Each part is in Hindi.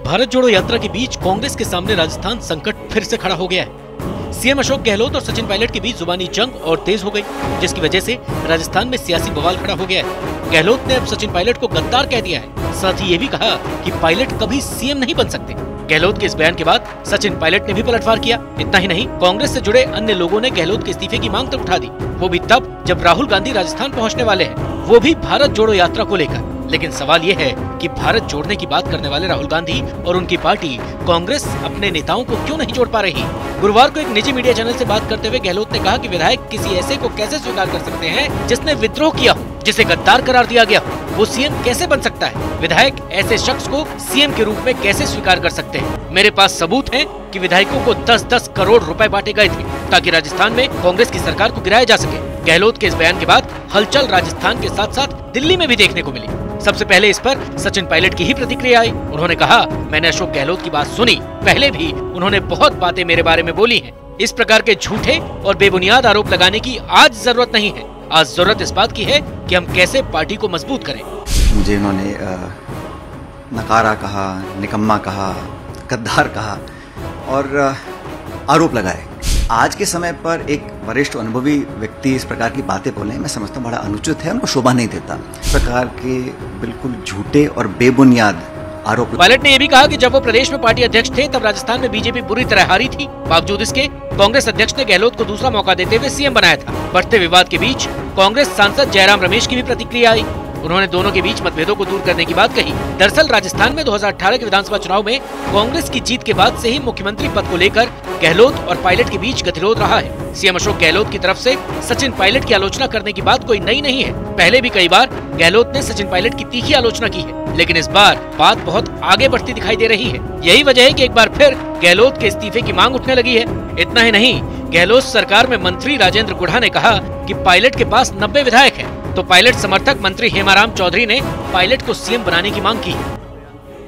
भारत जोड़ो यात्रा के बीच कांग्रेस के सामने राजस्थान संकट फिर से खड़ा हो गया है। सीएम अशोक गहलोत और सचिन पायलट के बीच जुबानी जंग और तेज हो गई, जिसकी वजह से राजस्थान में सियासी बवाल खड़ा हो गया है। गहलोत ने अब सचिन पायलट को गद्दार कह दिया है, साथ ही ये भी कहा कि पायलट कभी सीएम नहीं बन सकते। गहलोत के इस बयान के बाद सचिन पायलट ने भी पलटवार किया। इतना ही नहीं, कांग्रेस से जुड़े अन्य लोगों ने गहलोत के इस्तीफे की मांग तक उठा दी, वो भी तब जब राहुल गांधी राजस्थान पहुँचने वाले हैं, वो भी भारत जोड़ो यात्रा को लेकर। लेकिन सवाल ये है कि भारत जोड़ने की बात करने वाले राहुल गांधी और उनकी पार्टी कांग्रेस अपने नेताओं को क्यों नहीं जोड़ पा रही। गुरुवार को एक निजी मीडिया चैनल से बात करते हुए गहलोत ने कहा कि विधायक किसी ऐसे को कैसे स्वीकार कर सकते हैं जिसने विद्रोह किया हो, जिसे गद्दार करार दिया गया हो, वो सीएम कैसे बन सकता है। विधायक ऐसे शख्स को सीएम के रूप में कैसे स्वीकार कर सकते हैं। मेरे पास सबूत है कि विधायकों को 10-10 करोड़ रुपए बांटे गए थे ताकि राजस्थान में कांग्रेस की सरकार को गिराया जा सके। गहलोत के इस बयान के बाद हलचल राजस्थान के साथ साथ दिल्ली में भी देखने को मिली। सबसे पहले इस पर सचिन पायलट की ही प्रतिक्रिया आई। उन्होंने कहा, मैंने अशोक गहलोत की बात सुनी, पहले भी उन्होंने बहुत बातें मेरे बारे में बोली हैं। इस प्रकार के झूठे और बेबुनियाद आरोप लगाने की आज जरूरत नहीं है। आज जरूरत इस बात की है कि हम कैसे पार्टी को मजबूत करें। मुझे इन्होंने नकारा कहा, निकम्मा कहा, गद्दार कहा और आरोप लगाए। आज के समय पर एक वरिष्ठ अनुभवी व्यक्ति इस प्रकार की बातें बोले, मैं समझता हूँ बड़ा अनुचित है, उनको शोभा नहीं देता। इस प्रकार के बिल्कुल झूठे और बेबुनियाद आरोप। पायलट ने यह भी कहा कि जब वो प्रदेश में पार्टी अध्यक्ष थे तब राजस्थान में बीजेपी बुरी तरह हारी थी। बावजूद इसके कांग्रेस अध्यक्ष ने गहलोत को दूसरा मौका देते हुए सीएम बनाया था। बढ़ते विवाद के बीच कांग्रेस सांसद जयराम रमेश की भी प्रतिक्रिया आई। उन्होंने दोनों के बीच मतभेदों को दूर करने की बात कही। दरअसल राजस्थान में 2018 के विधानसभा चुनाव में कांग्रेस की जीत के बाद से ही मुख्यमंत्री पद को लेकर गहलोत और पायलट के बीच गतिरोध रहा है। सीएम अशोक गहलोत की तरफ से सचिन पायलट की आलोचना करने की बात कोई नई नहीं है। पहले भी कई बार गहलोत ने सचिन पायलट की तीखी आलोचना की है, लेकिन इस बार बात बहुत आगे बढ़ती दिखाई दे रही है। यही वजह है कि एक बार फिर गहलोत के इस्तीफे की मांग उठने लगी है। इतना ही नहीं, गहलोत सरकार में मंत्री राजेंद्र गुढ़ा ने कहा कि पायलट के पास 90 विधायक हैं, तो पायलट समर्थक मंत्री हेमाराम चौधरी ने पायलट को सीएम बनाने की मांग की।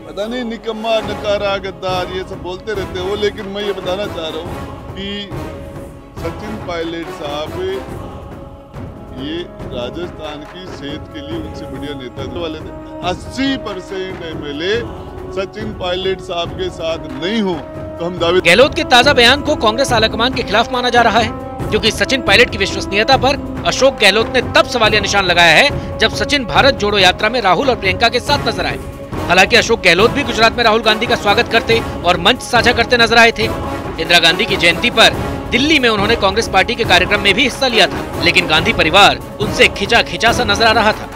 पता नहीं निकम्मा, नकारा, गद्दार ये सब बोलते रहते हो, लेकिन मैं ये बताना चाह रहा हूँ कि सचिन पायलट साहब ये राजस्थान की सेहत के लिए उनसे बढ़िया नेता वाले थे। 80% एमएलए सचिन पायलट साहब के साथ नहीं हो तो हम दावे। गहलोत के ताजा बयान को कांग्रेस आलाकमान के खिलाफ माना जा रहा है, क्योंकि सचिन पायलट की विश्वसनीयता पर अशोक गहलोत ने तब सवालिया निशान लगाया है जब सचिन भारत जोड़ो यात्रा में राहुल और प्रियंका के साथ नजर आए। हालांकि अशोक गहलोत भी गुजरात में राहुल गांधी का स्वागत करते और मंच साझा करते नजर आए थे। इंदिरा गांधी की जयंती पर दिल्ली में उन्होंने कांग्रेस पार्टी के कार्यक्रम में भी हिस्सा लिया था, लेकिन गांधी परिवार उनसे खिंचा सा नजर आ रहा था।